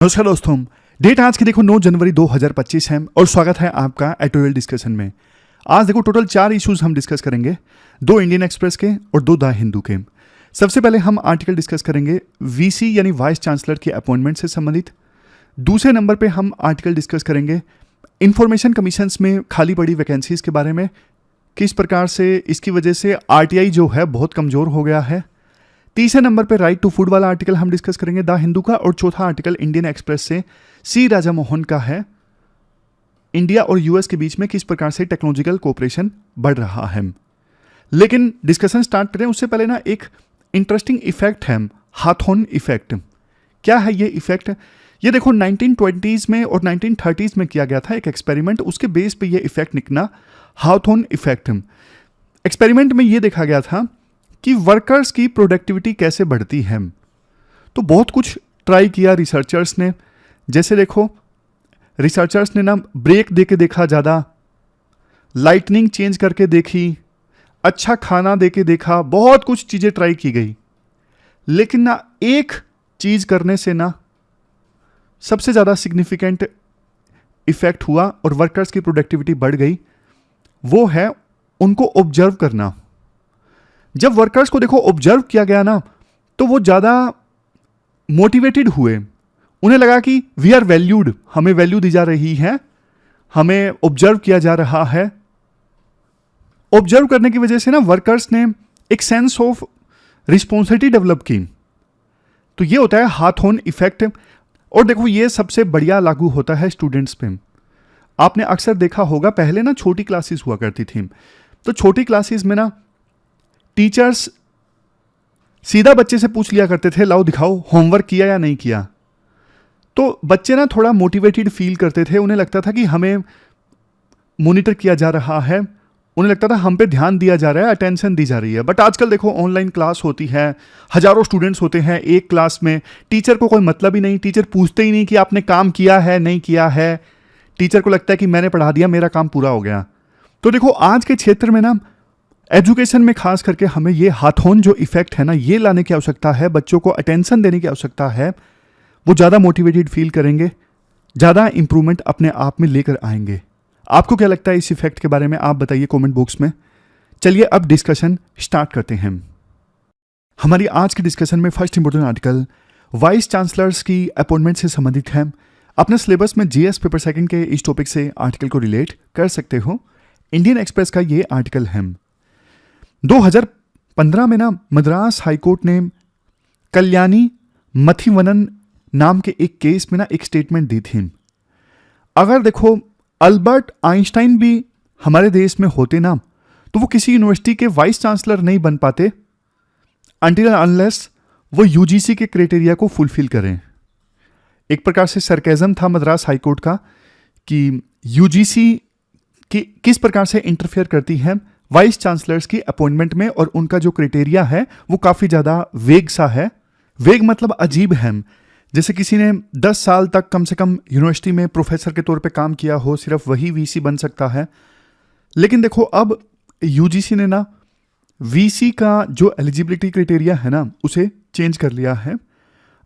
नमस्कार दोस्तों। डेट आज की देखो 9 जनवरी 2025 है और स्वागत है आपका एटोरियल डिस्कशन में। आज देखो टोटल 4 इश्यूज हम डिस्कस करेंगे, 2 इंडियन एक्सप्रेस के और 2 द हिंदू के। सबसे पहले हम आर्टिकल डिस्कस करेंगे वीसी यानी वाइस चांसलर की अपॉइंटमेंट से संबंधित। दूसरे नंबर पे हम आर्टिकल डिस्कस करेंगे इंफॉर्मेशन कमीशंस में खाली पड़ी वैकेंसीज के बारे में, किस प्रकार से इसकी वजह से आरटीआई जो है बहुत कमज़ोर हो गया है। तीसरे नंबर पे राइट टू फूड वाला आर्टिकल हम डिस्कस करेंगे द हिंदू का, और चौथा आर्टिकल इंडियन एक्सप्रेस से सी राजा मोहन का है, इंडिया और यूएस के बीच में किस प्रकार से टेक्नोलॉजिकल कोऑपरेशन बढ़ रहा है। लेकिन डिस्कशन स्टार्ट करें उससे पहले ना एक इंटरेस्टिंग इफेक्ट है, हाथोन इफेक्ट। क्या है ये इफेक्ट? ये देखो 1920s में और 1930s में किया गया था एक एक्सपेरिमेंट, उसके बेस पे ये इफेक्ट निकला, हाथोन इफेक्ट। एक्सपेरिमेंट में ये देखा गया था कि वर्कर्स की प्रोडक्टिविटी कैसे बढ़ती है। तो बहुत कुछ ट्राई किया रिसर्चर्स ने, जैसे देखो रिसर्चर्स ने ना ब्रेक दे के देखा ज़्यादा, लाइटनिंग चेंज करके देखी, अच्छा खाना दे के देखा, बहुत कुछ चीज़ें ट्राई की गई। लेकिन ना एक चीज़ करने से ना सबसे ज़्यादा सिग्निफिकेंट इफेक्ट हुआ और वर्कर्स की प्रोडक्टिविटी बढ़ गई, वो है उनको ऑब्जर्व करना। जब वर्कर्स को देखो ऑब्जर्व किया गया ना, तो वो ज़्यादा मोटिवेटेड हुए। उन्हें लगा कि वी आर वैल्यूड, हमें वैल्यू दी जा रही है, हमें ऑब्जर्व किया जा रहा है। ऑब्जर्व करने की वजह से ना वर्कर्स ने एक सेंस ऑफ रिस्पॉन्सिबिलिटी डेवलप की। तो ये होता है हाथोन इफेक्ट। और देखो ये सबसे बढ़िया लागू होता है स्टूडेंट्स पे। आपने अक्सर देखा होगा पहले ना छोटी क्लासेस हुआ करती थी, तो छोटी क्लासेस में ना टीचर्स सीधा बच्चे से पूछ लिया करते थे, लाओ दिखाओ होमवर्क किया या नहीं किया। तो बच्चे ना थोड़ा मोटिवेटेड फील करते थे, उन्हें लगता था कि हमें मॉनिटर किया जा रहा है, उन्हें लगता था हम पे ध्यान दिया जा रहा है, अटेंशन दी जा रही है। बट आजकल देखो ऑनलाइन क्लास होती है, हजारों स्टूडेंट्स होते हैं एक क्लास में, टीचर को कोई मतलब ही नहीं, टीचर पूछते ही नहीं कि आपने काम किया है नहीं किया है। टीचर को लगता है कि मैंने पढ़ा दिया, मेरा काम पूरा हो गया। तो देखो आज के क्षेत्र में ना एजुकेशन में खास करके हमें ये हाथोन जो इफेक्ट है ना, ये लाने की आवश्यकता है, बच्चों को अटेंशन देने की आवश्यकता है। वो ज़्यादा मोटिवेटेड फील करेंगे, ज़्यादा इंप्रूवमेंट अपने आप में लेकर आएंगे। आपको क्या लगता है इस इफेक्ट के बारे में? आप बताइए कमेंट बॉक्स में। चलिए अब डिस्कशन स्टार्ट करते हैं। हमारी आज की डिस्कशन में first important article vice chancellors की अपॉइंटमेंट से संबंधित है। अपने सिलेबस में जीएस पेपर सेकंड के इस टॉपिक से आर्टिकल को रिलेट कर सकते हो। इंडियन एक्सप्रेस का ये आर्टिकल है। 2015 में ना मद्रास हाईकोर्ट ने कल्याणी मथिवनन नाम के एक केस में ना एक स्टेटमेंट दी थी। अगर देखो अल्बर्ट आइंस्टाइन भी हमारे देश में होते ना, तो वो किसी यूनिवर्सिटी के वाइस चांसलर नहीं बन पाते अनटिल अनलेस वो यूजीसी के क्राइटेरिया को फुलफिल करें। एक प्रकार से सरकेज़म था मद्रास हाईकोर्ट का कि यूजीसी की किस प्रकार से इंटरफेयर करती है वाइस चांसलर्स की अपॉइंटमेंट में, और उनका जो क्राइटेरिया है वो काफ़ी ज़्यादा वेग सा है। वेग मतलब अजीब है। जैसे किसी ने 10 साल तक कम से कम यूनिवर्सिटी में प्रोफेसर के तौर पे काम किया हो, सिर्फ वही वीसी बन सकता है। लेकिन देखो अब यूजीसी ने ना वीसी का जो एलिजिबिलिटी क्राइटेरिया है ना, उसे चेंज कर लिया है।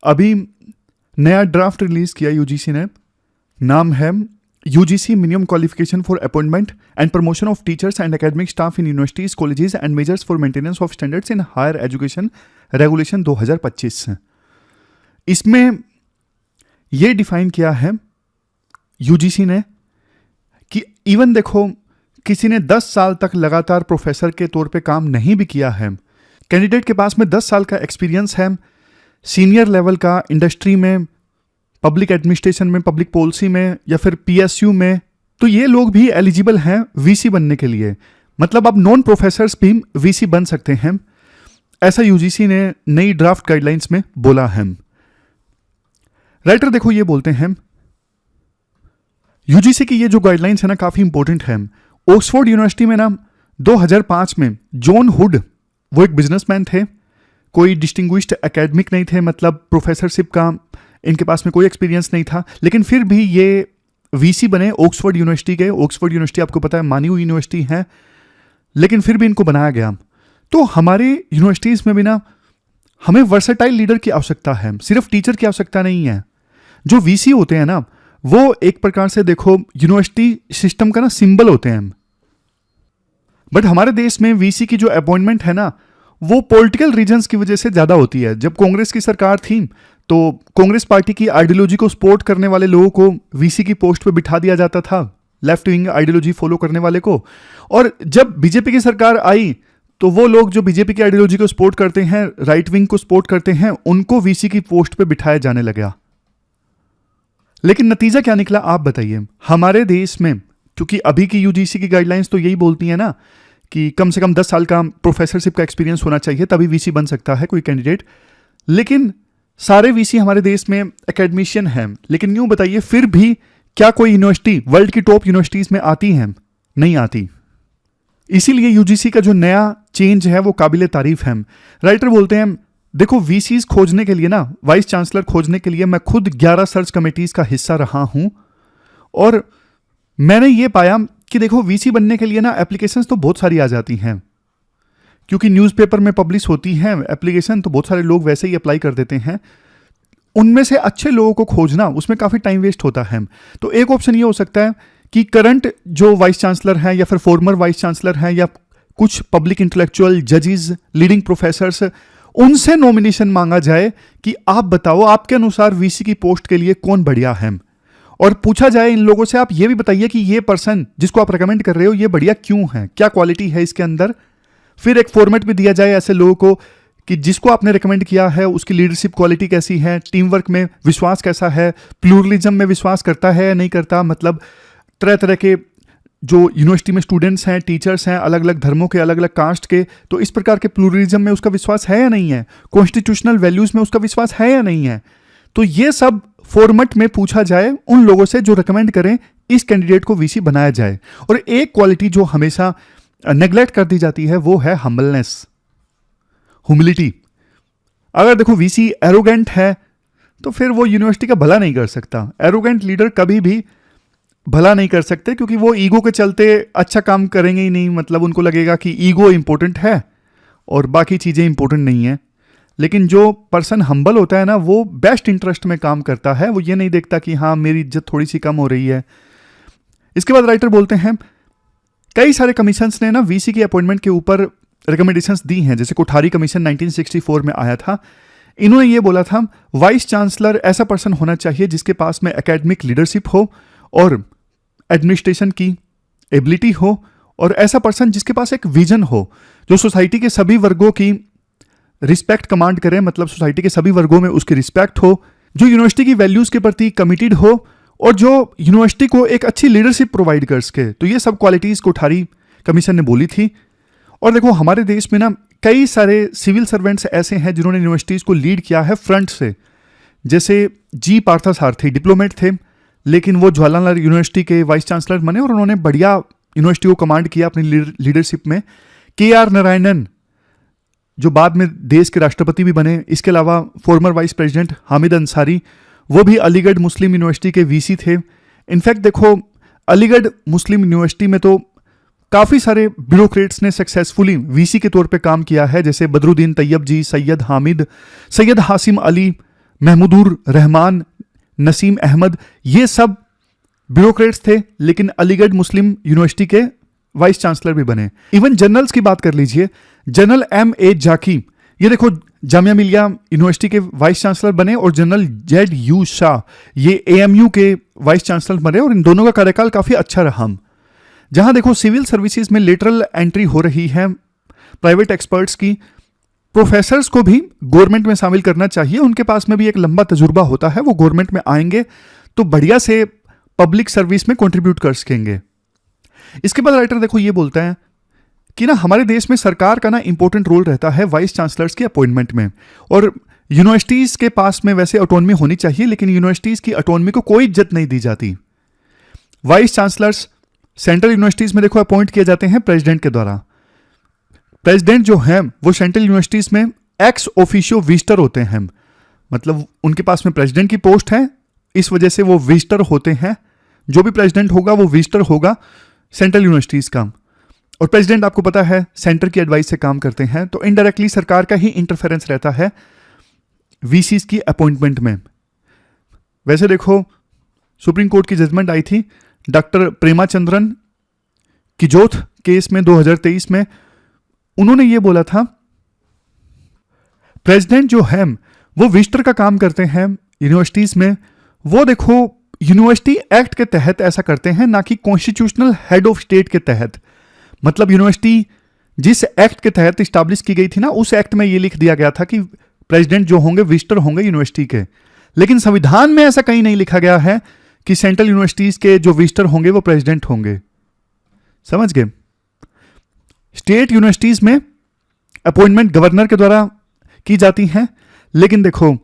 अभी नया ड्राफ्ट रिलीज किया यूजीसी ने, नाम है UGC Minimum Qualification for Appointment and Promotion of Teachers and Academic Staff in Universities, Colleges and Measures for Maintenance of Standards in Higher Education Regulation 2025 है। इसमें ये डिफाइन किया है UGC ने कि इवन देखो किसी ने 10 साल तक लगातार प्रोफेसर के तौर पे काम नहीं भी किया है, कैंडिडेट के पास में 10 साल का एक्सपीरियंस है सीनियर लेवल का इंडस्ट्री में, पब्लिक एडमिनिस्ट्रेशन में, पब्लिक पॉलिसी में या फिर PSU में, तो ये लोग भी एलिजिबल हैं वीसी बनने के लिए। मतलब अब नॉन प्रोफेसर्स भी वीसी बन सकते हैं, ऐसा यूजीसी ने नई ड्राफ्ट गाइडलाइंस में बोला है। राइटर देखो ये बोलते हैं यूजीसी की ये जो गाइडलाइंस है ना काफ़ी इंपॉर्टेंट है। ऑक्सफोर्ड यूनिवर्सिटी में ना 2005 में जॉन हुड, वो एक बिजनेसमैन थे, कोई डिस्टिंग्विश्ड एकेडमिक नहीं थे, मतलब प्रोफेसरशिप का इनके पास में कोई एक्सपीरियंस नहीं था, लेकिन फिर भी ये वीसी बने ऑक्सफोर्ड यूनिवर्सिटी के। ऑक्सफोर्ड यूनिवर्सिटी आपको पता है मानी हुई यूनिवर्सिटी है, लेकिन फिर भी इनको बनाया गया। तो हमारे यूनिवर्सिटीज़ में भी ना हमें वर्सेटाइल लीडर की आवश्यकता है, सिर्फ टीचर की आवश्यकता नहीं है। जो वीसी होते हैं ना, वो एक प्रकार से देखो यूनिवर्सिटी सिस्टम का ना सिंबल होते हैं। बट हमारे देश में वीसी की जो अपॉइंटमेंट है ना, वो पॉलिटिकल रीजंस की वजह से ज़्यादा होती है। जब कांग्रेस की सरकार थी तो कांग्रेस पार्टी की आइडियोलॉजी को सपोर्ट करने वाले लोगों को वीसी की पोस्ट पे बिठा दिया जाता था, लेफ्ट विंग आइडियोलॉजी फॉलो करने वाले को। और जब बीजेपी की सरकार आई तो वो लोग जो बीजेपी की आइडियोलॉजी को सपोर्ट करते हैं, राइट विंग को सपोर्ट करते हैं, उनको वीसी की पोस्ट पे बिठाया जाने लगा। लेकिन नतीजा क्या निकला आप बताइए। हमारे देश में, क्योंकि अभी की यूजीसी की गाइडलाइंस तो यही बोलती है ना कि कम से कम 10 साल का प्रोफेसरशिप का एक्सपीरियंस होना चाहिए, तभी वीसी बन सकता है कोई कैंडिडेट। लेकिन सारे वीसी हमारे देश में एकेडमिशियन हैं। लेकिन यूं बताइए, फिर भी क्या कोई यूनिवर्सिटी वर्ल्ड की टॉप यूनिवर्सिटीज में आती हैं? नहीं आती। इसीलिए यूजीसी का जो नया चेंज है वो काबिले तारीफ है। राइटर बोलते हैं, देखो वीसीज खोजने के लिए ना, वाइस चांसलर खोजने के लिए मैं खुद 11 सर्च कमेटीज का हिस्सा रहा हूं और मैंने ये पाया कि देखो वीसी बनने के लिए ना एप्लीकेशंस तो बहुत सारी आ जाती हैं, क्योंकि न्यूज़पेपर में पब्लिश होती हैं एप्लीकेशन, तो बहुत सारे लोग वैसे ही अप्लाई कर देते हैं। उनमें से अच्छे लोगों को खोजना, उसमें काफ़ी टाइम वेस्ट होता है। तो एक ऑप्शन ये हो सकता है कि करंट जो वाइस चांसलर हैं या फिर फॉर्मर वाइस चांसलर हैं या कुछ पब्लिक इंटेलेक्चुअल, जजेस, लीडिंग प्रोफेसर्स, उनसे नॉमिनेशन मांगा जाए कि आप बताओ आपके अनुसार वीसी की पोस्ट के लिए कौन बढ़िया है। और पूछा जाए इन लोगों से, आप ये भी बताइए कि ये पर्सन जिसको आप रिकमेंड कर रहे हो ये बढ़िया क्यों है, क्या क्वालिटी है इसके अंदर। फिर एक फॉर्मेट भी दिया जाए ऐसे लोगों को कि जिसको आपने रिकमेंड किया है उसकी लीडरशिप क्वालिटी कैसी है, टीम वर्क में विश्वास कैसा है, प्लूरलिज्म में विश्वास करता है या नहीं करता। मतलब तरह तरह के जो यूनिवर्सिटी में स्टूडेंट्स हैं, टीचर्स हैं, अलग अलग धर्मों के, अलग अलग कास्ट के, तो इस प्रकार के प्लूरलिज्म में उसका विश्वास है या नहीं है, कॉन्स्टिट्यूशनल वैल्यूज में उसका विश्वास है या नहीं है। तो ये सब फॉर्मेट में पूछा जाए उन लोगों से जो रिकमेंड करें इस कैंडिडेट को वीसी बनाया जाए। और एक क्वालिटी जो हमेशा नेग्लेक्ट कर दी जाती है वो है हम्बलनेस, ह्यूमिलिटी। अगर देखो वीसी एरोगेंट है तो फिर वो यूनिवर्सिटी का भला नहीं कर सकता। एरोगेंट लीडर कभी भी भला नहीं कर सकते, क्योंकि वो ईगो के चलते अच्छा काम करेंगे ही नहीं। मतलब उनको लगेगा कि ईगो इंपॉर्टेंट है और बाकी चीज़ें इंपॉर्टेंट नहीं है। लेकिन जो पर्सन हम्बल होता है ना, वो बेस्ट इंटरेस्ट में काम करता है। वो ये नहीं देखता कि हाँ मेरी इज्जत थोड़ी सी कम हो रही है। इसके बाद राइटर बोलते हैं, कई सारे कमीशंस ने ना वीसी की अपॉइंटमेंट के ऊपर रिकमेंडेशंस दी हैं। जैसे कोठारी कमीशन 1964 में आया था। इन्होंने ये बोला था, वाइस चांसलर ऐसा पर्सन होना चाहिए जिसके पास में एकेडमिक लीडरशिप हो और एडमिनिस्ट्रेशन की एबिलिटी हो, और ऐसा पर्सन जिसके पास एक विजन हो, जो सोसाइटी के सभी वर्गों की रिस्पेक्ट कमांड करे। मतलब सोसाइटी के सभी वर्गों में उसकी रिस्पेक्ट हो, जो यूनिवर्सिटी की वैल्यूज के प्रति कमिटेड हो और जो यूनिवर्सिटी को एक अच्छी लीडरशिप प्रोवाइड कर सके। तो ये सब क्वालिटीज कोठारी कमीशन ने बोली थी। और देखो हमारे देश में ना कई सारे सिविल सर्वेंट्स ऐसे हैं जिन्होंने यूनिवर्सिटीज को लीड किया है फ्रंट से। जैसे जी पार्थसारथी डिप्लोमेट थे, लेकिन वो जवाहरलाल यूनिवर्सिटी के वाइस चांसलर बने और उन्होंने बढ़िया यूनिवर्सिटी को कमांड किया अपनी लीडरशिप में। KR नारायणन जो बाद में देश के राष्ट्रपति भी बने। इसके अलावा farmer vice president Hamid Ansari, वो भी अलीगढ़ मुस्लिम यूनिवर्सिटी के वीसी थे। इनफैक्ट देखो अलीगढ़ मुस्लिम यूनिवर्सिटी में तो काफ़ी सारे ब्यूरोक्रेट्स ने सक्सेसफुली वीसी के तौर पे काम किया है। जैसे बदरुद्दीन तैयब जी, सैयद हामिद, सैयद हासिम अली, महमूदुर रहमान, नसीम अहमद, ये सब ब्यूरोक्रेट्स थे, लेकिन अलीगढ़ मुस्लिम यूनिवर्सिटी के वाइस चांसलर भी बने। इवन जनरल्स की बात कर लीजिए, जनरल M.A. जाकी, ये देखो जामिया मिलिया यूनिवर्सिटी के वाइस चांसलर बने, और जनरल Z.U. शाह ये AMU के वाइस चांसलर बने, और इन दोनों का कार्यकाल काफ़ी अच्छा रहा। जहां देखो सिविल सर्विसेज में लेटरल एंट्री हो रही है प्राइवेट एक्सपर्ट्स की, प्रोफेसर्स को भी गवर्नमेंट में शामिल करना चाहिए। उनके पास में भी एक लंबा तजुर्बा होता है, वो गवर्नमेंट में आएंगे तो बढ़िया से पब्लिक सर्विस में कंट्रीब्यूट कर सकेंगे। इसके बाद राइटर देखो ये बोलता है कि ना हमारे देश में सरकार का ना इंपॉर्टेंट रोल रहता है वाइस चांसलर्स के अपॉइंटमेंट में, और यूनिवर्सिटीज़ के पास में वैसे ऑटोनॉमी होनी चाहिए, लेकिन यूनिवर्सिटीज़ की ऑटोनॉमी को कोई इज्जत नहीं दी जाती। वाइस चांसलर्स सेंट्रल यूनिवर्सिटीज़ में देखो अपॉइंट किए जाते हैं प्रेसिडेंट के द्वारा। प्रेसिडेंट जो है वो सेंट्रल यूनिवर्सिटीज़ में एक्स ऑफिशियो विजिटर होते हैं। मतलब उनके पास में प्रेसिडेंट की पोस्ट है, इस वजह से वो विजिटर होते हैं। जो भी प्रेसिडेंट होगा वो विजिटर होगा सेंट्रल यूनिवर्सिटीज़ का। और प्रेसिडेंट आपको पता है सेंटर की एडवाइस से काम करते हैं, तो इनडायरेक्टली सरकार का ही इंटरफेरेंस रहता है वीसीज की अपॉइंटमेंट में। वैसे देखो सुप्रीम कोर्ट की जजमेंट आई थी डॉक्टर प्रेमाचंद्रन किजोथ केस में 2023 में। उन्होंने ये बोला था प्रेसिडेंट जो है वो विजिटर का काम करते हैं यूनिवर्सिटीज में, वो देखो यूनिवर्सिटी एक्ट के तहत ऐसा करते हैं, ना कि कॉन्स्टिट्यूशनल हेड ऑफ स्टेट के तहत। मतलब यूनिवर्सिटी जिस एक्ट के तहत स्टैब्लिश की गई थी ना, उस एक्ट में ये लिख दिया गया था कि प्रेसिडेंट जो होंगे विजिटर होंगे यूनिवर्सिटी के। लेकिन संविधान में ऐसा कहीं नहीं लिखा गया है कि सेंट्रल यूनिवर्सिटीज के जो विजिटर होंगे वो प्रेसिडेंट होंगे। समझ गए? स्टेट यूनिवर्सिटीज में अपॉइंटमेंट गवर्नर के द्वारा की जाती हैं, लेकिन देखो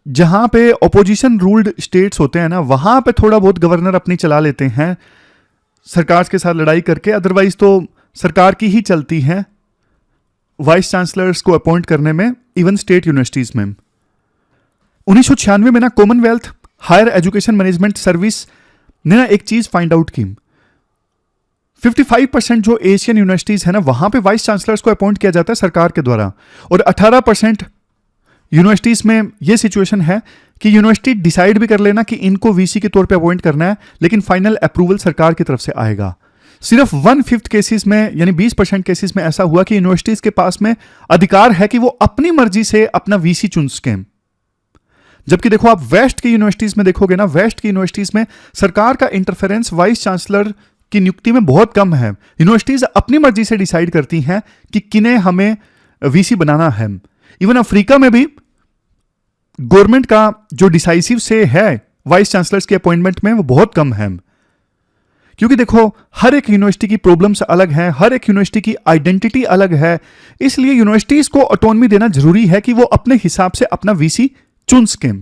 जहां पे ऑपोजिशन रूल्ड स्टेट्स होते हैं ना, वहां पे थोड़ा बहुत गवर्नर अपनी चला लेते हैं सरकार के साथ लड़ाई करके। अदरवाइज तो सरकार की ही चलती है वाइस चांसलर्स को अपॉइंट करने में, इवन स्टेट यूनिवर्सिटीज में। 1996 में ना Commonwealth higher education management service ने ना एक चीज फाइंड आउट की। 55% जो एशियन यूनिवर्सिटीज है ना, वहां पे वाइस चांसलर्स को अपॉइंट किया जाता है सरकार के द्वारा, और 18% यूनिवर्सिटीज में यह सिचुएशन है कि यूनिवर्सिटी डिसाइड भी कर लेना कि इनको वीसी के तौर पे अपॉइंट करना है, लेकिन फाइनल अप्रूवल सरकार की तरफ से आएगा। सिर्फ 1/5 केसेस में यानी 20% केसेस में ऐसा हुआ कि यूनिवर्सिटीज के पास में अधिकार है कि वो अपनी मर्जी से अपना वीसी चुन सकें। जबकि देखो आप वेस्ट की यूनिवर्सिटीज में देखोगे ना, वेस्ट की यूनिवर्सिटीज में सरकार का इंटरफेरेंस वाइस चांसलर की नियुक्ति में बहुत कम है। यूनिवर्सिटीज अपनी मर्जी से डिसाइड करती हैं कि किन्हें हमें वीसी बनाना है। इवन अफ्रीका में भी गवर्नमेंट का जो डिसाइसिव से है वाइस चांसलर्स के अपॉइंटमेंट में वो बहुत कम है, क्योंकि देखो हर एक यूनिवर्सिटी की प्रॉब्लम्स अलग हैं, हर एक यूनिवर्सिटी की आइडेंटिटी अलग है। इसलिए यूनिवर्सिटीज को ऑटोनॉमी देना जरूरी है कि वो अपने हिसाब से अपना वीसी चुन सकें।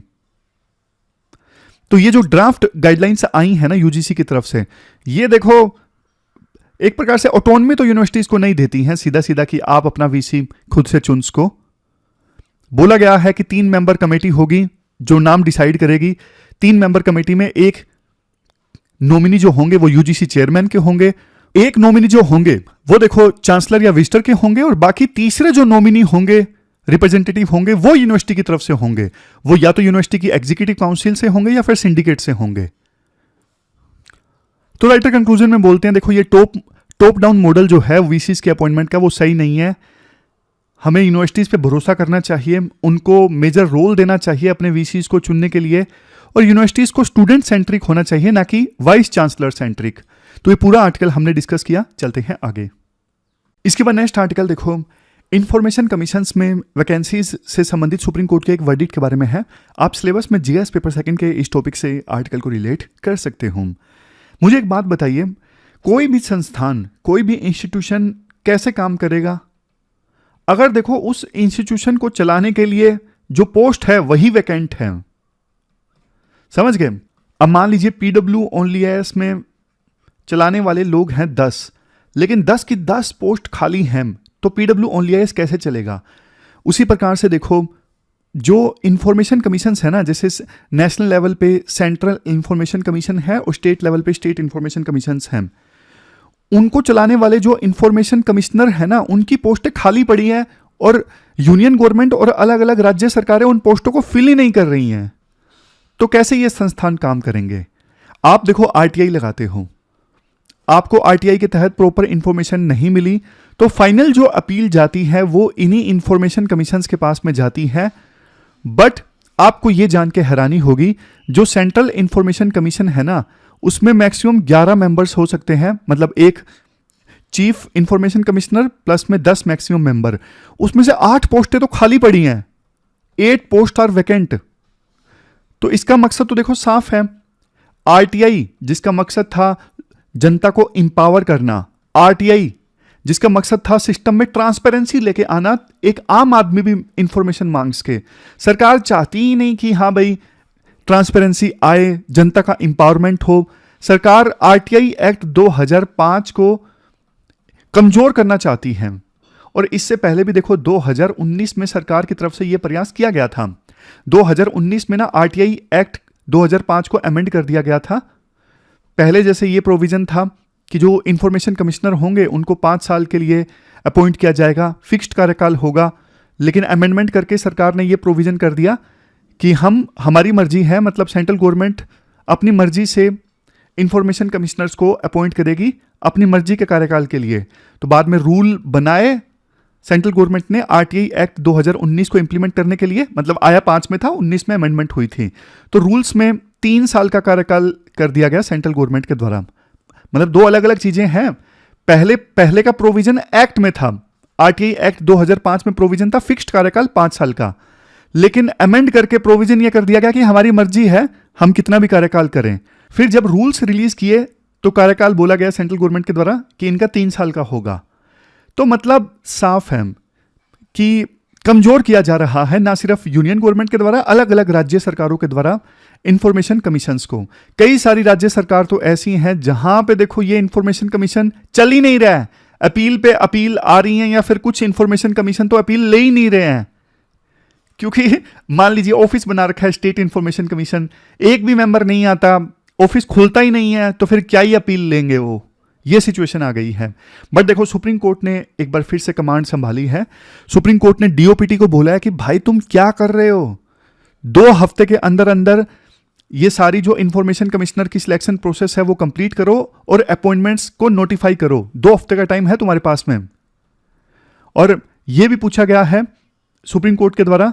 तो ये जो ड्राफ्ट गाइडलाइंस आई है ना यूजीसी की तरफ से, ये देखो एक प्रकार से ऑटोनॉमी तो यूनिवर्सिटीज को नहीं देती हैं सीधा सीधा कि आप अपना वीसी खुद से चुन सको। बोला गया है कि 3 मेंबर कमेटी होगी जो नाम डिसाइड करेगी। 3 मेंबर कमेटी में एक नॉमिनी जो होंगे वो यूजीसी चेयरमैन के होंगे, एक नॉमिनी जो होंगे वो देखो चांसलर या विजिटर के होंगे, और बाकी तीसरे जो नॉमिनी होंगे रिप्रेजेंटेटिव होंगे वो यूनिवर्सिटी की तरफ से होंगे। वो या तो यूनिवर्सिटी की एग्जीक्यूटिव काउंसिल से होंगे या फिर सिंडिकेट से होंगे। तो राइटर कंक्लूजन में बोलते हैं देखो ये टॉप डाउन मॉडल जो है वीसीज के अपॉइंटमेंट का वो सही नहीं है। हमें यूनिवर्सिटीज पे भरोसा करना चाहिए, उनको मेजर रोल देना चाहिए अपने वीसीज को चुनने के लिए, और यूनिवर्सिटीज को स्टूडेंट सेंट्रिक होना चाहिए ना कि वाइस चांसलर सेंट्रिक। तो ये पूरा आर्टिकल हमने डिस्कस किया। चलते हैं आगे। इसके बाद नेक्स्ट आर्टिकल देखो इंफॉर्मेशन कमीशंस में वैकेंसीज से संबंधित सुप्रीम कोर्ट के एक वर्डिक्ट के बारे में है। आप सिलेबस में जीएस पेपर सेकंड के इस टॉपिक से आर्टिकल को रिलेट कर सकते हो। मुझे एक बात बताइए, कोई भी संस्थान कोई भी इंस्टीट्यूशन कैसे काम करेगा अगर देखो उस इंस्टीट्यूशन को चलाने के लिए जो पोस्ट है वही वैकेंट है। समझ गए? अब मान लीजिए पीडब्ल्यू ओनली एस में चलाने वाले लोग हैं 10, लेकिन 10 की 10 पोस्ट खाली हैं, तो पीडब्ल्यू ओनली एस कैसे चलेगा? उसी प्रकार से देखो जो इंफॉर्मेशन कमीशन है ना, जैसे नेशनल लेवल पे सेंट्रल इंफॉर्मेशन कमीशन है और स्टेट लेवल पे स्टेट इंफॉर्मेशन कमीशन हैं, उनको चलाने वाले जो इंफॉर्मेशन कमिश्नर है ना, उनकी पोस्टें खाली पड़ी हैं और यूनियन गवर्नमेंट और अलग अलग राज्य सरकारें उन पोस्टों को फिल ही नहीं कर रही हैं। तो कैसे ये संस्थान काम करेंगे? आप देखो आरटीआई लगाते हो, आपको आरटीआई के तहत प्रॉपर इंफॉर्मेशन नहीं मिली, तो फाइनल जो अपील जाती है वो इन्हीं इंफॉर्मेशन कमीशंस के पास में जाती है। बट आपको ये जान के हैरानी होगी, जो सेंट्रल इंफॉर्मेशन कमीशन है ना, उसमें मैक्सिमम 11 मेंबर्स हो सकते हैं, मतलब एक चीफ इंफॉर्मेशन कमिश्नर प्लस में 10 मैक्सिमम मेंबर। उसमें से 8 पोस्टें तो खाली पड़ी हैं, 8 पोस्ट आर वैकेंट। तो इसका मकसद तो देखो साफ है, आरटीआई जिसका मकसद था जनता को इंपावर करना, आरटीआई जिसका मकसद था सिस्टम में ट्रांसपेरेंसी लेके आना, एक आम आदमी भी इंफॉर्मेशन मांग सके। सरकार चाहती ही नहीं कि हाँ भाई ट्रांसपेरेंसी आए, जनता का इंपावरमेंट हो। सरकार आरटीआई एक्ट 2005 को कमजोर करना चाहती है, और इससे पहले भी देखो 2019 में सरकार की तरफ से यह प्रयास किया गया था। 2019 में ना आरटीआई एक्ट 2005 को अमेंड कर दिया गया था। पहले जैसे ये प्रोविजन था कि जो इंफॉर्मेशन कमिश्नर होंगे उनको 5 साल के लिए अपॉइंट किया जाएगा, फिक्स्ड कार्यकाल होगा, लेकिन अमेंडमेंट करके सरकार ने ये प्रोविजन कर दिया कि हमारी मर्जी है, मतलब सेंट्रल गवर्नमेंट अपनी मर्जी से इंफॉर्मेशन कमिश्नर्स को अपॉइंट करेगी अपनी मर्जी के कार्यकाल के लिए। तो बाद में रूल बनाए सेंट्रल गवर्नमेंट ने आरटीआई एक्ट 2019 को इंप्लीमेंट करने के लिए, मतलब आया 5 में था, 19 में अमेंडमेंट हुई थी। तो रूल्स में 3 साल का कार्यकाल कर दिया गया सेंट्रल गवर्नमेंट के द्वारा। मतलब 2 अलग अलग चीजें हैं। पहले का प्रोविजन एक्ट में था, आरटीआई एक्ट 2005 में प्रोविजन था फिक्स्ड कार्यकाल 5 साल का, लेकिन अमेंड करके प्रोविजन यह कर दिया गया कि हमारी मर्जी है, हम कितना भी कार्यकाल करें। फिर जब रूल्स रिलीज किए तो कार्यकाल बोला गया सेंट्रल गवर्नमेंट के द्वारा कि इनका 3 साल का होगा। तो मतलब साफ है कि कमजोर किया जा रहा है ना सिर्फ यूनियन गवर्नमेंट के द्वारा, अलग अलग राज्य सरकारों के द्वारा इंफॉर्मेशन कमीशंस को। कई सारी राज्य सरकार तो ऐसी हैं जहां पे देखो ये इंफॉर्मेशन कमीशन चल ही नहीं रहा है, अपील पे अपील आ रही हैं, या फिर कुछ इंफॉर्मेशन कमीशन तो अपील ले ही नहीं रहे हैं, क्योंकि मान लीजिए ऑफिस बना रखा है स्टेट इंफॉर्मेशन कमीशन, एक भी मेंबर नहीं आता, ऑफिस खुलता ही नहीं है, तो फिर क्या ही अपील लेंगे वो। ये सिचुएशन आ गई है। बट देखो सुप्रीम कोर्ट ने एक बार फिर से कमांड संभाली है। सुप्रीम कोर्ट ने डीओपीटी को बोला है कि भाई तुम क्या कर रहे हो, 2 हफ्ते के अंदर अंदर ये सारी जो इंफॉर्मेशन कमिश्नर की सिलेक्शन प्रोसेस है वो कंप्लीट करो और अपॉइंटमेंट्स को नोटिफाई करो। 2 हफ्ते का टाइम है तुम्हारे पास में। और यह भी पूछा गया है सुप्रीम कोर्ट के द्वारा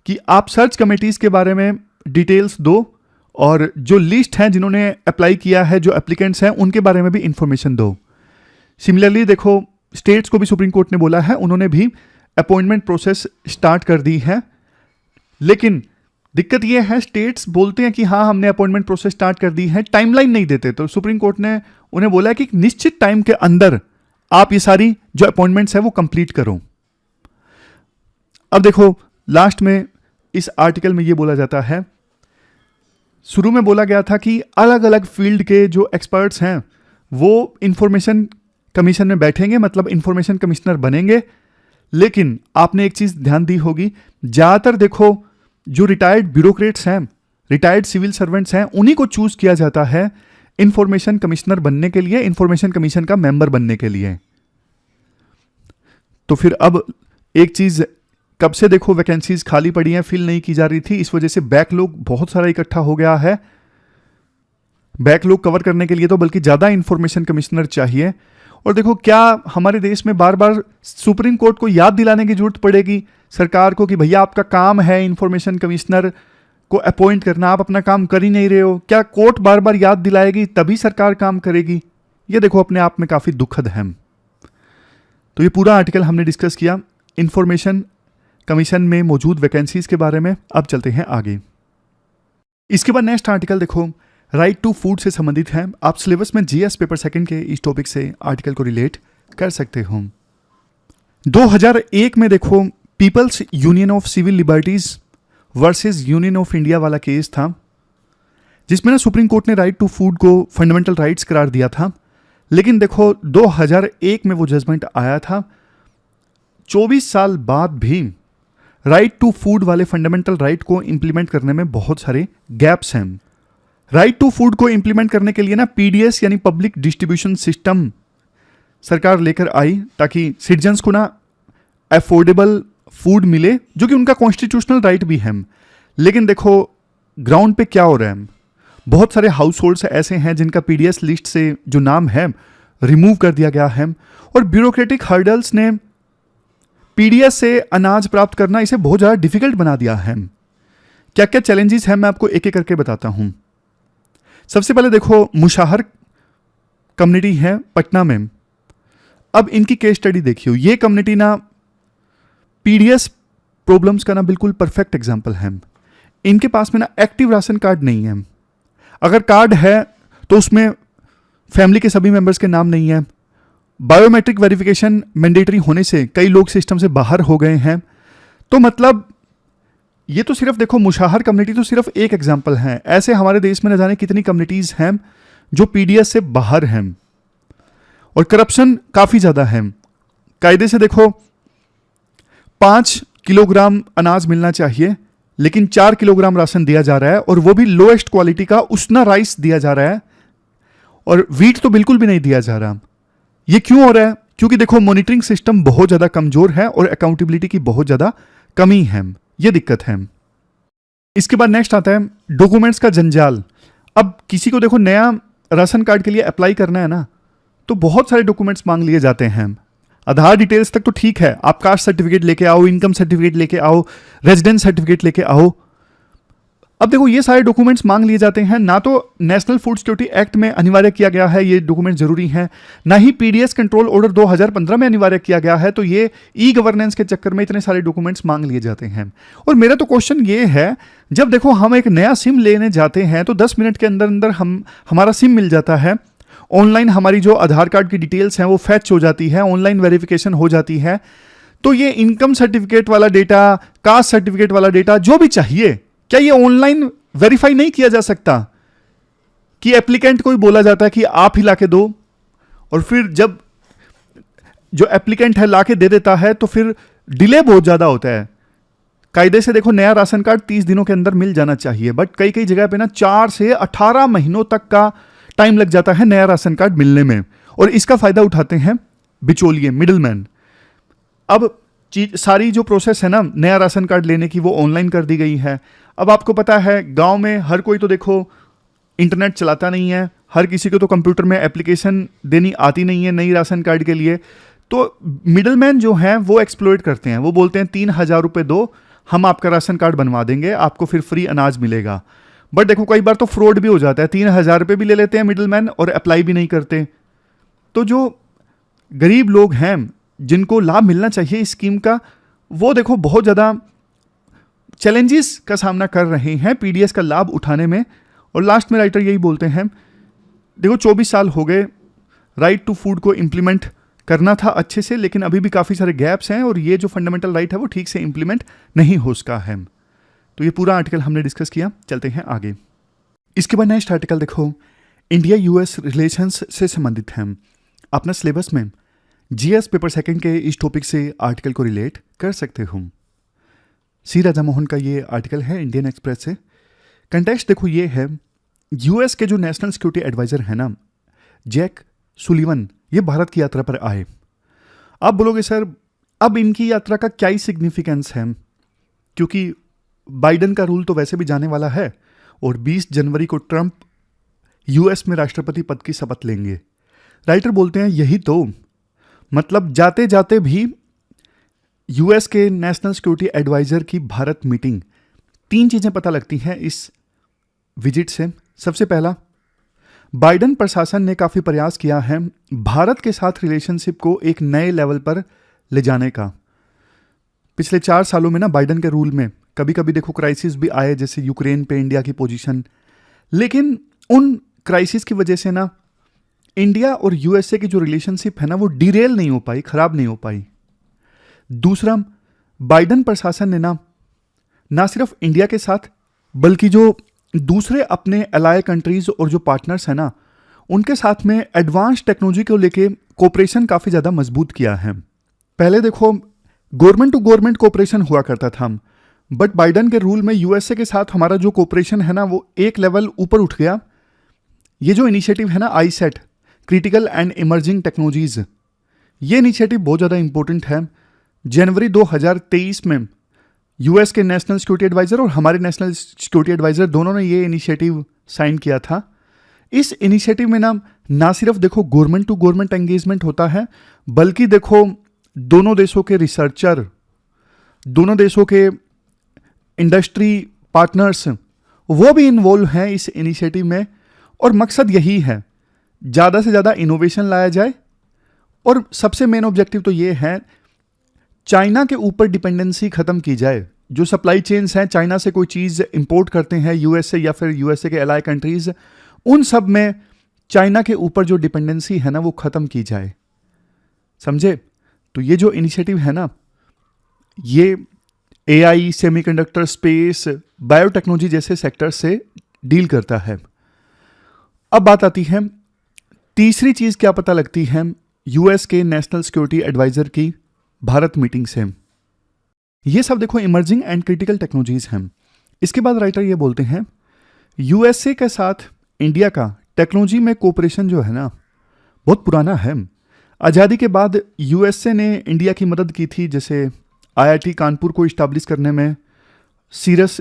कि आप सर्च कमेटीज के बारे में डिटेल्स दो, और जो लिस्ट है जिन्होंने अप्लाई किया है, जो एप्लीकेंट्स हैं, उनके बारे में भी इंफॉर्मेशन दो। सिमिलरली देखो स्टेट्स को भी सुप्रीम कोर्ट ने बोला है, उन्होंने भी अपॉइंटमेंट प्रोसेस स्टार्ट कर दी है। लेकिन दिक्कत यह है, स्टेट्स बोलते हैं कि हाँ हमने अपॉइंटमेंट प्रोसेस स्टार्ट कर दी है, टाइमलाइन नहीं देते। तो सुप्रीम कोर्ट ने उन्हें बोला है कि एक निश्चित टाइम के अंदर आप ये सारी जो अपॉइंटमेंट्स है वो कंप्लीट करो। अब देखो लास्ट में इस आर्टिकल में ये बोला जाता है, शुरू में बोला गया था कि अलग अलग फील्ड के जो एक्सपर्ट्स हैं वो इंफॉर्मेशन कमीशन में बैठेंगे, मतलब इंफॉर्मेशन कमिश्नर बनेंगे। लेकिन आपने एक चीज ध्यान दी होगी, ज्यादातर देखो जो रिटायर्ड ब्यूरोक्रेट्स हैं, रिटायर्ड सिविल सर्वेंट्स हैं, उन्हीं को चूज किया जाता है इंफॉर्मेशन कमिश्नर बनने के लिए, इंफॉर्मेशन कमीशन का मेंबर बनने के लिए। तो फिर अब एक चीज, कब से देखो वैकेंसीज खाली पड़ी हैं, फिल नहीं की जा रही थी, इस वजह से बैकलॉग बहुत सारा इकट्ठा हो गया है। बैकलॉग कवर करने के लिए तो बल्कि ज्यादा इंफॉर्मेशन कमिश्नर चाहिए। और देखो क्या हमारे देश में बार बार सुप्रीम कोर्ट को याद दिलाने की जरूरत पड़ेगी सरकार को कि भैया आपका काम है इंफॉर्मेशन कमिश्नर को अपॉइंट करना, आप अपना काम कर ही नहीं रहे हो? क्या कोर्ट बार बार याद दिलाएगी तभी सरकार काम करेगी? ये देखो अपने आप में काफी दुखद है। तो ये पूरा आर्टिकल हमने डिस्कस किया इंफॉर्मेशन कमीशन में मौजूद वैकेंसीज के बारे में। अब चलते हैं आगे। इसके बाद नेक्स्ट आर्टिकल देखो राइट टू फूड से संबंधित है। आप सिलेबस में जीएस पेपर सेकंड के इस टॉपिक से आर्टिकल को रिलेट कर सकते हो। 2001 में देखो People's Union of Civil Liberties versus Union of India वाला केस था, जिसमें ना सुप्रीम कोर्ट ने राइट टू फूड को फंडामेंटल राइट्स करार दिया था। लेकिन देखो 2001 में वो जजमेंट आया था, 24 साल बाद भी राइट टू फूड वाले फंडामेंटल राइट को इंप्लीमेंट करने में बहुत सारे गैप्स हैं। राइट टू फूड को इंप्लीमेंट करने के लिए ना पीडीएस यानी पब्लिक डिस्ट्रीब्यूशन सिस्टम सरकार लेकर आई, ताकि सिटीजन्स को ना अफोर्डेबल फूड मिले, जो कि उनका कॉन्स्टिट्यूशनल राइट भी है। लेकिन देखो ग्राउंड पे क्या हो रहा है, बहुत सारे हाउस होल्ड्स ऐसे हैं जिनका पीडीएस लिस्ट से जो नाम है रिमूव कर दिया गया है, और ब्यूरोक्रेटिक हर्डल्स ने पीडीएस से अनाज प्राप्त करना इसे बहुत ज़्यादा डिफिकल्ट बना दिया है। क्या क्या चैलेंजेस हैं मैं आपको एक एक करके बताता हूं। सबसे पहले देखो मुशाहर कम्युनिटी है पटना में। अब इनकी केस स्टडी देखियो, ये कम्युनिटी ना पीडीएस प्रॉब्लम्स का ना बिल्कुल परफेक्ट एग्जांपल है। इनके पास में ना एक्टिव राशन कार्ड नहीं है, अगर कार्ड है तो उसमें फैमिली के सभी मेंबर्स के नाम नहीं है। बायोमेट्रिक वेरिफिकेशन मैंडेटरी होने से कई लोग सिस्टम से बाहर हो गए हैं। तो मतलब ये तो सिर्फ देखो मुशाहर कम्युनिटी तो सिर्फ एक एग्जांपल है, ऐसे हमारे देश में न जाने कितनी कम्युनिटीज हैं जो पीडीएस से बाहर हैं। और करप्शन काफी ज्यादा है। कायदे से देखो 5 किलोग्राम अनाज मिलना चाहिए, लेकिन 4 किलोग्राम राशन दिया जा रहा है, और वो भी लोएस्ट क्वालिटी का उसना राइस दिया जा रहा है, और वीट तो बिल्कुल भी नहीं दिया जा रहा। ये क्यों हो रहा है? क्योंकि देखो मॉनिटरिंग सिस्टम बहुत ज्यादा कमजोर है और अकाउंटेबिलिटी की बहुत ज्यादा कमी है। ये दिक्कत है। इसके बाद नेक्स्ट आता है डॉक्यूमेंट्स का जंजाल। अब किसी को देखो नया राशन कार्ड के लिए अप्लाई करना है ना, तो बहुत सारे डॉक्यूमेंट्स मांग लिए जाते हैं। आधार डिटेल्स तक तो ठीक है, आप कास्ट सर्टिफिकेट लेके आओ, इनकम सर्टिफिकेट लेके आओ, रेजिडेंस सर्टिफिकेट लेके आओ। अब देखो ये सारे डॉक्यूमेंट्स मांग लिए जाते हैं, ना तो नेशनल फूड सिक्योरिटी एक्ट में अनिवार्य किया गया है ये डॉक्यूमेंट जरूरी हैं, ना ही पीडीएस कंट्रोल ऑर्डर 2015 में अनिवार्य किया गया है। तो ये ई गवर्नेंस के चक्कर में इतने सारे डॉक्यूमेंट्स मांग लिए जाते हैं। और मेरा तो क्वेश्चन ये है, जब देखो हम एक नया सिम लेने जाते हैं तो 10 मिनट के अंदर अंदर हमारा सिम मिल जाता है, ऑनलाइन हमारी जो आधार कार्ड की डिटेल्स हैं वो फैच हो जाती है, ऑनलाइन वेरिफिकेशन हो जाती है। तो ये इनकम सर्टिफिकेट वाला डेटा, कास्ट सर्टिफिकेट वाला डेटा जो भी चाहिए, क्या ये ऑनलाइन वेरीफाई नहीं किया जा सकता? कि एप्लीकेंट को ही बोला जाता है कि आप ही लाके दो, और फिर जब जो एप्लीकेंट है लाके दे देता है तो फिर डिले बहुत ज्यादा होता है। कायदे से देखो नया राशन कार्ड 30 दिनों के अंदर मिल जाना चाहिए, बट कई कई जगह पे ना 4 से 18 महीनों तक का टाइम लग जाता है नया राशन कार्ड मिलने में, और इसका फायदा उठाते हैं बिचौलिए, मिडिलमैन। अब सारी जो प्रोसेस है ना नया राशन कार्ड लेने की वो ऑनलाइन कर दी गई है। अब आपको पता है गांव में हर कोई तो देखो इंटरनेट चलाता नहीं है, हर किसी को तो कंप्यूटर में एप्लीकेशन देनी आती नहीं है नई राशन कार्ड के लिए। तो मिडलमैन जो हैं वो एक्सप्लॉइट करते हैं, वो बोलते हैं 3,000 रुपये दो, हम आपका राशन कार्ड बनवा देंगे, आपको फिर फ्री अनाज मिलेगा। बट देखो कई बार तो फ्रॉड भी हो जाता है, 3,000 रुपये भी ले लेते हैं मिडलमैन और अप्लाई भी नहीं करते। तो जो गरीब लोग हैं जिनको लाभ मिलना चाहिए इस स्कीम का, वो देखो बहुत ज़्यादा चैलेंजेस का सामना कर रहे हैं पीडीएस का लाभ उठाने में। और लास्ट में राइटर यही बोलते हैं, देखो 24 साल हो गए, राइट टू फूड को इम्प्लीमेंट करना था अच्छे से, लेकिन अभी भी काफ़ी सारे गैप्स हैं और ये जो फंडामेंटल राइट है वो ठीक से इम्प्लीमेंट नहीं हो सका है। तो ये पूरा आर्टिकल हमने डिस्कस किया, चलते हैं आगे। इसके बाद नेक्स्ट आर्टिकल देखो, इंडिया यूएस रिलेशंस से संबंधित है। अपना सिलेबस में जीएस पेपर सेकंड के इस टॉपिक से आर्टिकल को रिलेट कर सकते हो। सी राजा मोहन का ये आर्टिकल है इंडियन एक्सप्रेस से। कंटेक्स्ट देखो ये है, यूएस के जो नेशनल सिक्योरिटी एडवाइजर है ना जैक सुलिवन, ये भारत की यात्रा पर आए। आप बोलोगे सर अब इनकी यात्रा का क्या ही सिग्निफिकेंस है, क्योंकि बाइडन का रूल तो वैसे भी जाने वाला है और 20 जनवरी को ट्रंप यूएस में राष्ट्रपति पद की शपथ लेंगे। राइटर बोलते हैं यही तो मतलब, जाते जाते भी यूएस के नेशनल सिक्योरिटी एडवाइजर की भारत मीटिंग। 3 चीजें पता लगती हैं इस विजिट से। सबसे पहला, बाइडन प्रशासन ने काफी प्रयास किया है भारत के साथ रिलेशनशिप को एक नए लेवल पर ले जाने का। पिछले 4 सालों में ना बाइडन के रूल में कभी कभी देखो क्राइसिस भी आए, जैसे यूक्रेन पे इंडिया की पोजीशन, लेकिन उन क्राइसिस की वजह से ना इंडिया और यूएसए की जो रिलेशनशिप है ना वो डिरेल नहीं हो पाई, खराब नहीं हो पाई। दूसरा, बाइडन प्रशासन ने ना सिर्फ इंडिया के साथ बल्कि जो दूसरे अपने अलाय कंट्रीज और जो पार्टनर्स हैं ना उनके साथ में एडवांस टेक्नोलॉजी को लेके कोऑपरेशन काफ़ी ज़्यादा मजबूत किया है। पहले देखो गवर्नमेंट टू गवर्नमेंट कोऑपरेशन हुआ करता था, बट बाइडन के रूल में यूएसए के साथ हमारा जो कोऑपरेशन है ना वो एक लेवल ऊपर उठ गया। ये जो इनिशिएटिव है ना आईसेट, क्रिटिकल एंड इमर्जिंग टेक्नोलॉजीज, ये इनिशिएटिव बहुत ज़्यादा इंपॉर्टेंट है। जनवरी 2023 में यूएस के नेशनल सिक्योरिटी एडवाइजर और हमारे नेशनल सिक्योरिटी एडवाइजर दोनों ने ये इनिशिएटिव साइन किया था। इस इनिशिएटिव में ना सिर्फ देखो गवर्नमेंट टू गवर्नमेंट एंगेजमेंट होता है, बल्कि देखो दोनों देशों के रिसर्चर, दोनों देशों के इंडस्ट्री पार्टनर्स, वो भी इन्वॉल्व हैं इस इनिशिएटिव में। और मकसद यही है ज़्यादा से ज़्यादा इनोवेशन लाया जाए, और सबसे मेन ऑब्जेक्टिव तो ये है चाइना के ऊपर डिपेंडेंसी खत्म की जाए। जो सप्लाई चेन्स हैं, चाइना से कोई चीज़ इंपोर्ट करते हैं यूएसए या फिर यूएसए के अलाय कंट्रीज, उन सब में चाइना के ऊपर जो डिपेंडेंसी है ना वो खत्म की जाए, समझे। तो ये जो इनिशिएटिव है ना ये एआई, सेमीकंडक्टर, स्पेस, बायोटेक्नोलॉजी जैसे सेक्टर से डील करता है। अब बात आती है तीसरी चीज क्या पता लगती है यूएस के नेशनल सिक्योरिटी एडवाइजर की भारत मीटिंग से। ये सब देखो इमर्जिंग एंड क्रिटिकल टेक्नोलॉजीज हैं। इसके बाद राइटर ये बोलते हैं यूएसए के साथ इंडिया का टेक्नोलॉजी में कोऑपरेशन जो है ना बहुत पुराना है। आज़ादी के बाद यूएसए ने इंडिया की मदद की थी, जैसे आईआईटी कानपुर को इस्टेब्लिश करने में, सीरस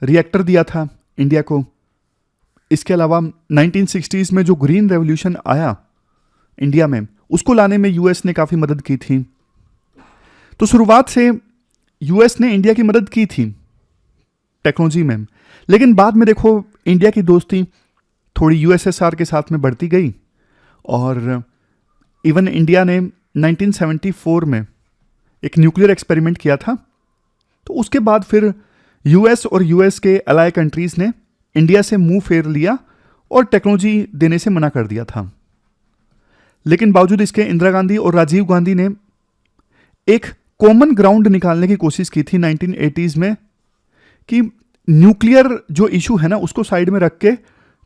रिएक्टर दिया था इंडिया को। इसके अलावा 1960s में जो ग्रीन रेवोल्यूशन आया इंडिया में, उसको लाने में यूएस ने काफ़ी मदद की थी। तो शुरुआत से यूएस ने इंडिया की मदद की थी टेक्नोलॉजी में, लेकिन बाद में देखो इंडिया की दोस्ती थोड़ी यूएसएसआर के साथ में बढ़ती गई और इवन इंडिया ने 1974 में एक न्यूक्लियर एक्सपेरिमेंट किया था। तो उसके बाद फिर यूएस और यूएस के अलाइ कंट्रीज़ ने इंडिया से मुंह फेर लिया और टेक्नोलॉजी देने से मना कर दिया था। लेकिन बावजूद इसके इंदिरा गांधी और राजीव गांधी ने एक कॉमन ग्राउंड निकालने की कोशिश की थी 1980s में कि न्यूक्लियर जो इशू है ना उसको साइड में रख के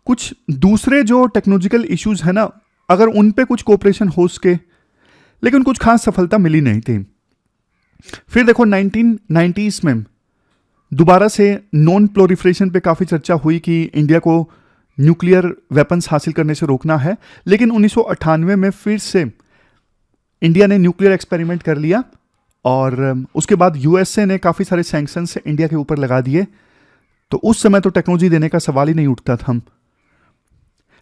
कुछ दूसरे जो टेक्नोलॉजिकल इश्यूज है ना, अगर उन पे कुछ कोऑपरेशन हो सके, लेकिन कुछ खास सफलता मिली नहीं थी। फिर देखो 1990s में दोबारा से नॉन प्रोलिफरेशन पे काफ़ी चर्चा हुई कि इंडिया को न्यूक्लियर वेपन्स हासिल करने से रोकना है, लेकिन 1998 में फिर से इंडिया ने न्यूक्लियर एक्सपेरिमेंट कर लिया और उसके बाद यूएसए ने काफ़ी सारे सैंक्शंस इंडिया के ऊपर लगा दिए। तो उस समय तो टेक्नोलॉजी देने का सवाल ही नहीं उठता था।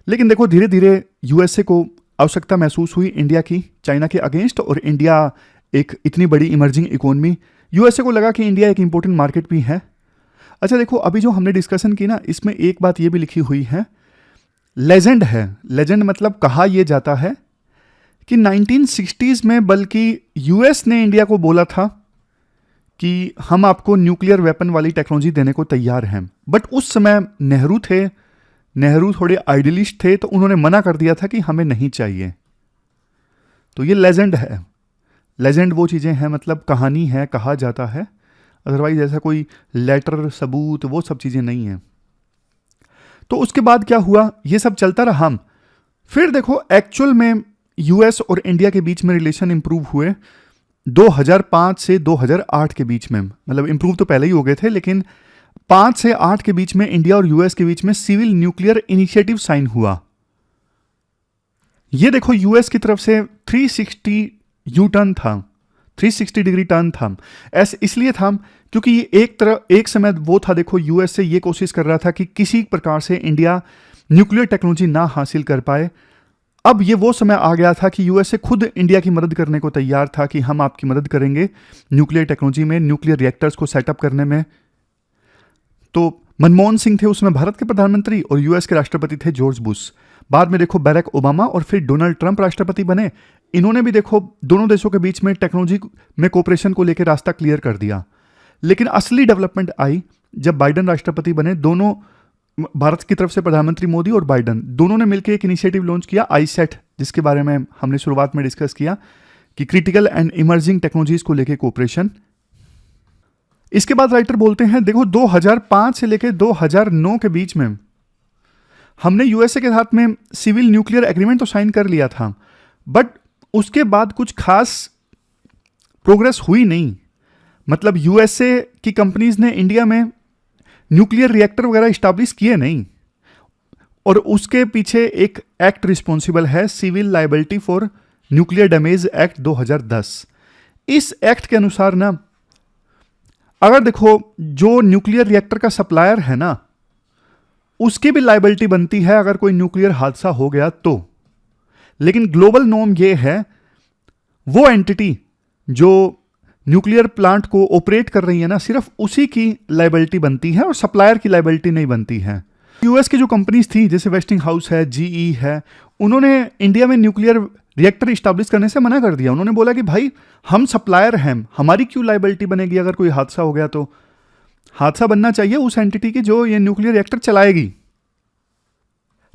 लेकिन देखो धीरे धीरे यूएसए को आवश्यकता महसूस हुई इंडिया की चाइना के अगेंस्ट, और इंडिया एक इतनी बड़ी इमर्जिंग इकोनॉमी, यूएसए को लगा कि इंडिया एक इंपॉर्टेंट मार्केट भी है। अच्छा देखो अभी जो हमने डिस्कशन की ना, इसमें एक बात ये भी लिखी हुई है, लेजेंड है। लेजेंड मतलब कहा यह जाता है कि 1960s में बल्कि यूएस ने इंडिया को बोला था कि हम आपको न्यूक्लियर वेपन वाली टेक्नोलॉजी देने को तैयार हैं। बट उस समय नेहरू थे, नेहरू थोड़े आइडियलिस्ट थे, तो उन्होंने मना कर दिया था कि हमें नहीं चाहिए। तो ये लेजेंड है। लेजेंड वो चीज़ें हैं, मतलब कहानी है, कहा जाता है, अदरवाइज ऐसा कोई लेटर सबूत वो सब चीज़ें नहीं हैं। तो उसके बाद क्या हुआ, ये सब चलता रहा। फिर देखो एक्चुअल में यूएस और इंडिया के बीच में रिलेशन इंप्रूव हुए 2005 से 2008 के बीच में। मतलब इंप्रूव तो पहले ही हो गए थे, लेकिन 5 से 8 के बीच में इंडिया और यूएस के बीच में सिविल न्यूक्लियर इनिशिएटिव साइन हुआ। ये देखो यूएस की तरफ से 360 यू टर्न था, 360 डिग्री टर्न था। ऐसे इसलिए था क्योंकि ये एक समय वो था, देखो यूएस से ये कोशिश कर रहा था कि किसी प्रकार से इंडिया न्यूक्लियर टेक्नोलॉजी ना हासिल कर पाए। अब ये वो समय आ गया था कि यूएसए खुद इंडिया की मदद करने को तैयार था कि हम आपकी मदद करेंगे न्यूक्लियर टेक्नोलॉजी में, न्यूक्लियर रिएक्टर्स को सेटअप करने में। तो मनमोहन सिंह थे उसमें भारत के प्रधानमंत्री और यूएस के राष्ट्रपति थे जॉर्ज बुश। बाद में देखो बैरक ओबामा और फिर डोनाल्ड ट्रंप राष्ट्रपति बने। इन्होंने भी देखो दोनों देशों के बीच में टेक्नोलॉजी में कोऑपरेशन को लेकर रास्ता क्लियर कर दिया। लेकिन असली डेवलपमेंट आई जब बाइडन राष्ट्रपति बने। दोनों, भारत की तरफ से प्रधानमंत्री मोदी और बाइडन दोनों ने मिलकर एक इनिशिएटिव लॉन्च किया, आईसेट, जिसके बारे में हमने शुरुआत में डिस्कस किया कि क्रिटिकल एंड इमर्जिंग टेक्नोलॉजीज को लेकर कोऑपरेशन। इसके बाद राइटर बोलते हैं देखो 2005 से लेकर 2009 के बीच में हमने यूएसए के साथ में सिविल न्यूक्लियर एग्रीमेंट तो साइन कर लिया था, बट उसके बाद कुछ खास प्रोग्रेस हुई नहीं। मतलब यूएसए की कंपनीज ने इंडिया में न्यूक्लियर रिएक्टर वगैरह स्टैब्लिश किए नहीं, और उसके पीछे एक एक्ट रिस्पॉन्सिबल है, civil liability for nuclear damage act 2010। इस एक्ट के अनुसार ना, अगर देखो जो न्यूक्लियर रिएक्टर का सप्लायर है ना, उसकी भी लायबिलिटी बनती है अगर कोई न्यूक्लियर हादसा हो गया तो। लेकिन ग्लोबल नॉर्म ये है, वो एंटिटी जो न्यूक्लियर प्लांट को ऑपरेट कर रही है ना, सिर्फ उसी की लायबिलिटी बनती है और सप्लायर की लायबिलिटी नहीं बनती है। यूएस की जो कंपनीज थी जैसे वेस्टिंग हाउस है, जीई है, उन्होंने इंडिया में न्यूक्लियर रिएक्टर इस्टेब्लिश करने से मना कर दिया। उन्होंने बोला कि भाई हम सप्लायर हैं, हमारी क्यों लायबिलिटी बनेगी अगर कोई हादसा हो गया तो। हादसा बनना चाहिए उस एंटिटी की जो ये न्यूक्लियर रिएक्टर चलाएगी।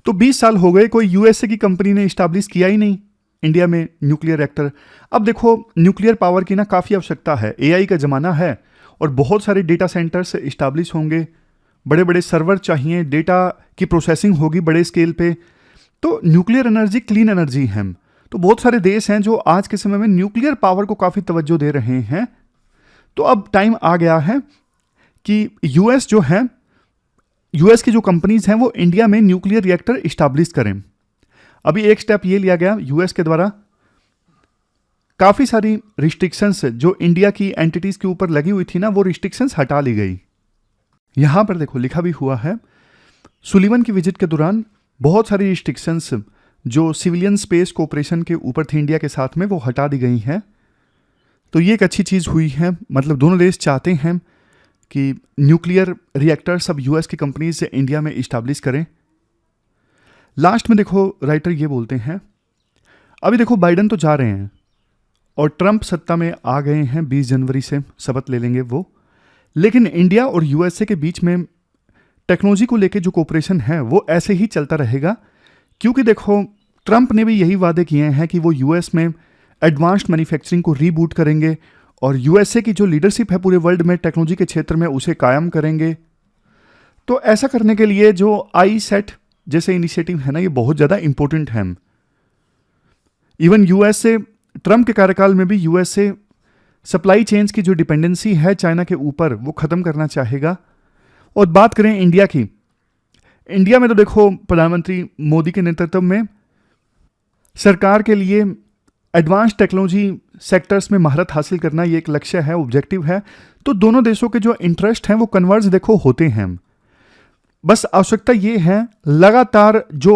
तो 20 साल हो गए, कोई यूएसए की कंपनी ने इस्टेब्लिश किया ही नहीं इंडिया में न्यूक्लियर रिएक्टर। अब देखो न्यूक्लियर पावर की ना काफ़ी आवश्यकता है, एआई का ज़माना है और बहुत सारे डेटा सेंटर्स इस्टेब्लिश होंगे, बड़े बड़े सर्वर चाहिए, डेटा की प्रोसेसिंग होगी बड़े स्केल पे। तो न्यूक्लियर एनर्जी क्लीन एनर्जी है, तो बहुत सारे देश हैं जो आज के समय में न्यूक्लियर पावर को काफ़ी तवज्जो दे रहे हैं। तो अब टाइम आ गया है कि यूएस जो है, यूएस की जो कंपनीज हैं वो इंडिया में न्यूक्लियर रिएक्टर इस्टेब्लिश करें। अभी एक स्टेप ये लिया गया यूएस के द्वारा, काफ़ी सारी रिस्ट्रिक्शंस जो इंडिया की एंटिटीज़ के ऊपर लगी हुई थी ना, वो रिस्ट्रिक्शंस हटा ली गई। यहाँ पर देखो लिखा भी हुआ है, सुलिवन की विजिट के दौरान बहुत सारी रिस्ट्रिक्शंस जो सिविलियन स्पेस कोऑपरेशन के ऊपर थी इंडिया के साथ में, वो हटा दी गई हैं। तो ये एक अच्छी चीज़ हुई है। मतलब दोनों देश चाहते हैं कि न्यूक्लियर रिएक्टर सब यूएस की कंपनीज से इंडिया में इस्टेब्लिश करें। लास्ट में देखो राइटर ये बोलते हैं, अभी देखो बाइडन तो जा रहे हैं और ट्रंप सत्ता में आ गए हैं, 20 जनवरी से शपथ ले लेंगे वो, लेकिन इंडिया और यूएसए के बीच में टेक्नोलॉजी को लेके जो कोऑपरेशन है वो ऐसे ही चलता रहेगा। क्योंकि देखो ट्रंप ने भी यही वादे किए हैं कि वो यूएस में एडवांस्ड मैन्युफैक्चरिंग को रीबूट करेंगे और यूएसए की जो लीडरशिप है पूरे वर्ल्ड में टेक्नोलॉजी के क्षेत्र में उसे कायम करेंगे। तो ऐसा करने के लिए जो ISET जैसे इनिशिएटिव है ना, ये बहुत ज़्यादा इंपॉर्टेंट है। इवन यूएसए ट्रंप के कार्यकाल में भी यूएसए सप्लाई चेन्स की जो डिपेंडेंसी है चाइना के ऊपर वो ख़त्म करना चाहेगा। और बात करें इंडिया की, इंडिया में तो देखो प्रधानमंत्री मोदी के नेतृत्व में सरकार के लिए एडवांस टेक्नोलॉजी सेक्टर्स में महारत हासिल करना ये एक लक्ष्य है, ऑब्जेक्टिव है। तो दोनों देशों के जो इंटरेस्ट हैं वो कन्वर्ज देखो होते हैं। बस आवश्यकता ये है लगातार जो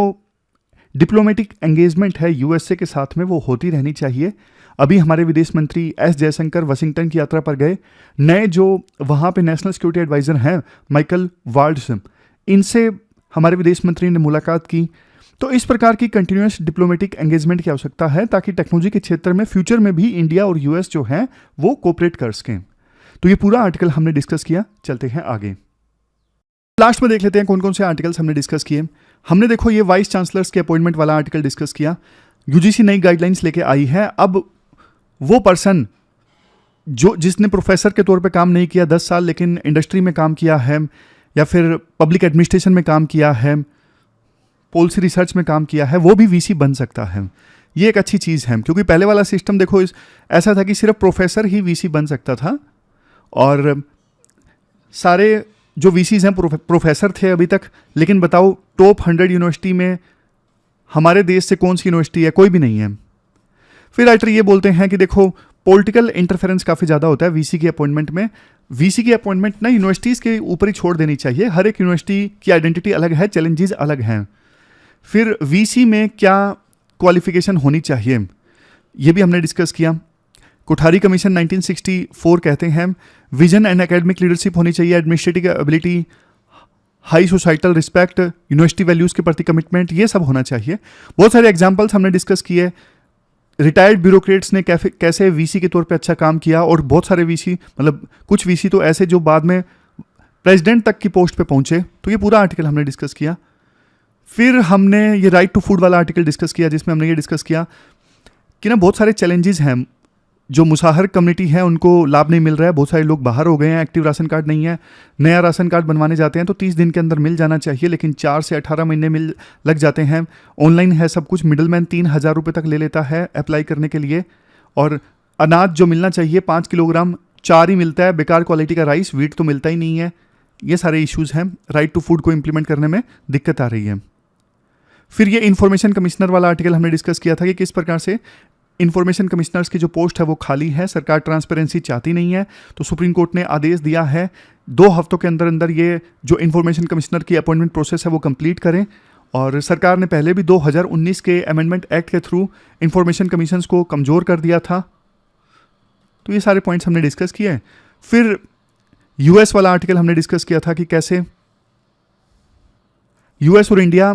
डिप्लोमेटिक एंगेजमेंट है यूएसए के साथ में वो होती रहनी चाहिए। अभी हमारे विदेश मंत्री एस जयशंकर वाशिंगटन की यात्रा पर गए। नए जो वहाँ पे नेशनल सिक्योरिटी एडवाइज़र हैं माइकल वाल्ड्स, इनसे हमारे विदेश मंत्री ने मुलाकात की। तो इस प्रकार की कंटिन्यूस डिप्लोमेटिक एंगेजमेंट की आवश्यकता है ताकि टेक्नोलॉजी के क्षेत्र में फ्यूचर में भी इंडिया और यूएस जो है वो कोऑपरेट कर सकें। तो ये पूरा आर्टिकल हमने डिस्कस किया। चलते हैं आगे, लास्ट में देख लेते हैं कौन कौन से आर्टिकल्स हमने डिस्कस किए। हमने देखो ये वाइस चांसलर्स के अपॉइंटमेंट वाला आर्टिकल डिस्कस किया। यूजीसी नई गाइडलाइंस लेके आई है। अब वो पर्सन जिसने प्रोफेसर के तौर पे काम नहीं किया 10 साल लेकिन इंडस्ट्री में काम किया है या फिर पब्लिक एडमिनिस्ट्रेशन में काम किया है, पॉलिसी रिसर्च में काम किया है, वो भी वीसी बन सकता है। ये एक अच्छी चीज़ है क्योंकि पहले वाला सिस्टम देखो ऐसा था कि सिर्फ प्रोफेसर ही वीसी बन सकता था और सारे जो वीसीज हैं प्रोफेसर थे अभी तक। लेकिन बताओ टॉप 100 यूनिवर्सिटी में हमारे देश से कौन सी यूनिवर्सिटी है? कोई भी नहीं है। फिर राइटर ये बोलते हैं कि देखो पॉलिटिकल इंटरफेरेंस काफ़ी ज़्यादा होता है वीसी की अपॉइंटमेंट में। वीसी की अपॉइंटमेंट ना यूनिवर्सिटीज़ के ऊपर ही छोड़ देनी चाहिए। हर एक यूनिवर्सिटी की आइडेंटिटी अलग है, चैलेंजेस अलग हैं। फिर वीसी में क्या क्वालिफिकेशन होनी चाहिए ये भी हमने डिस्कस किया। कोठारी कमीशन 1964 कहते हैं विजन एंड एकेडमिक लीडरशिप होनी चाहिए, administrative ability, high societal respect, university values के प्रति कमिटमेंट, ये सब होना चाहिए। बहुत सारे एग्जाम्पल्स हमने डिस्कस किए। रिटायर्ड ब्यूरोक्रेट्स ने कैसे वीसी के तौर पे अच्छा काम किया और बहुत सारे वीसी, मतलब कुछ वीसी तो ऐसे जो बाद में प्रेसिडेंट तक की पोस्ट पे पहुंचे। तो ये पूरा आर्टिकल हमने डिस्कस किया। फिर हमने ये राइट टू फूड वाला आर्टिकल डिस्कस किया जिसमें हमने ये डिस्कस किया कि ना बहुत सारे चैलेंजेस हैं, जो मुसाहर कम्युनिटी है उनको लाभ नहीं मिल रहा है। बहुत सारे लोग बाहर हो गए हैं, एक्टिव राशन कार्ड नहीं है, नया राशन कार्ड बनवाने जाते हैं तो 30 दिन के अंदर मिल जाना चाहिए, लेकिन 4 से 18 महीने लग जाते हैं। ऑनलाइन है सब कुछ, मिडलमैन 3,000 रुपये तक ले लेता है अप्लाई करने के लिए। और अनाज जो मिलना चाहिए 5 किलोग्राम 4 ही मिलता है, बेकार क्वालिटी का राइस, वीट तो मिलता ही नहीं है। ये सारे इश्यूज़ हैं, राइट टू फूड को इम्प्लीमेंट करने में दिक्कत आ रही है। फिर ये इन्फॉर्मेशन कमिश्नर वाला आर्टिकल हमने डिस्कस किया था कि किस प्रकार से इन्फॉर्मेशन कमिश्नर्स की जो पोस्ट है वो खाली है, सरकार ट्रांसपेरेंसी चाहती नहीं है। तो सुप्रीम कोर्ट ने आदेश दिया है 2 हफ्तों के अंदर अंदर ये जो इन्फॉर्मेशन कमिश्नर की अपॉइंटमेंट प्रोसेस है वो कंप्लीट करें। और सरकार ने पहले भी 2019 के अमेंडमेंट एक्ट के थ्रू इन्फॉर्मेशन कमीशंस को कमज़ोर कर दिया था। तो ये सारे पॉइंट्स हमने डिस्कस किए। फिर यूएस वाला आर्टिकल हमने डिस्कस किया था कि कैसे यूएस और इंडिया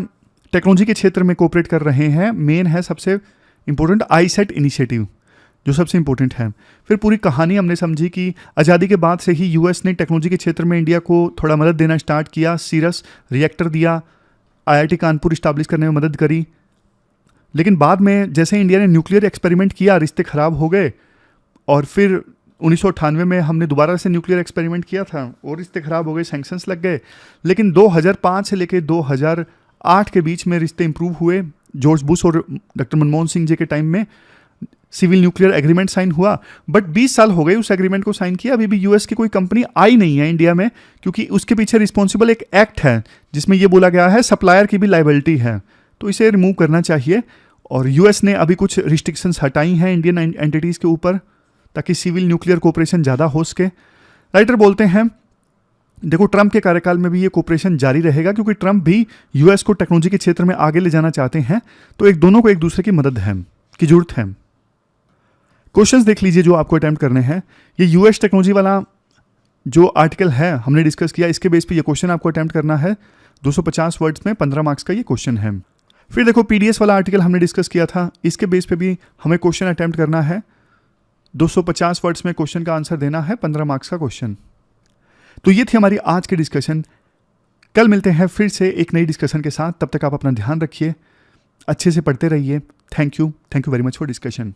टेक्नोलॉजी के क्षेत्र में कोऑपरेट कर रहे हैं। मेन है सबसे इंपॉर्टेंट ISET इनिशिएटिव जो सबसे इंपॉर्टेंट है। फिर पूरी कहानी हमने समझी कि आज़ादी के बाद से ही यूएस ने टेक्नोलॉजी के क्षेत्र में इंडिया को थोड़ा मदद देना स्टार्ट किया। सीरस रिएक्टर दिया, IIT कानपुर इस्टेब्लिश करने में मदद करी। लेकिन बाद में जैसे इंडिया ने न्यूक्लियर एक्सपेरिमेंट किया, रिश्ते ख़राब हो गए। और फिर 1998 में हमने दोबारा से न्यूक्लियर एक्सपेरिमेंट किया था और रिश्ते ख़राब हो गए, सैंक्शंस लग गए। लेकिन 2005 से लेकर 2008 के बीच में रिश्ते इंप्रूव हुए। जॉर्ज बुश और डॉक्टर मनमोहन सिंह जी के टाइम में सिविल न्यूक्लियर एग्रीमेंट साइन हुआ। बट 20 साल हो गए उस एग्रीमेंट को साइन किया, अभी भी यूएस की कोई कंपनी आई नहीं है इंडिया में, क्योंकि उसके पीछे रिस्पॉन्सिबल एक एक्ट है जिसमें यह बोला गया है सप्लायर की भी लायबिलिटी है। तो इसे रिमूव करना चाहिए। और यूएस ने अभी कुछ रिस्ट्रिक्शंस हटाई हैं इंडियन एंटिटीज़ के ऊपर ताकि सिविल न्यूक्लियर कोऑपरेशन ज़्यादा हो सके। राइटर बोलते हैं देखो ट्रंप के कार्यकाल में भी ये कोऑपरेशन जारी रहेगा, क्योंकि ट्रंप भी यूएस को टेक्नोलॉजी के क्षेत्र में आगे ले जाना चाहते हैं, तो एक दोनों को एक दूसरे की मदद है, की जरूरत है। क्वेश्चंस देख लीजिए जो आपको अटेम्प्ट करने हैं। ये यूएस टेक्नोलॉजी वाला जो आर्टिकल है हमने डिस्कस किया, इसके बेस पे ये क्वेश्चन आपको अटेम्प्ट करना है। 250 वर्ड्स में 15 मार्क्स का ये क्वेश्चन है। फिर देखो पीडीएस वाला आर्टिकल हमने डिस्कस किया था, इसके बेस पे भी हमें क्वेश्चन अटेम्प्ट करना है। 250 वर्ड्स में क्वेश्चन का आंसर देना है, 15 मार्क्स का क्वेश्चन। तो ये थी हमारी आज की डिस्कशन। कल मिलते हैं फिर से एक नई डिस्कशन के साथ। तब तक आप अपना ध्यान रखिए, अच्छे से पढ़ते रहिए। Thank you very much for discussion.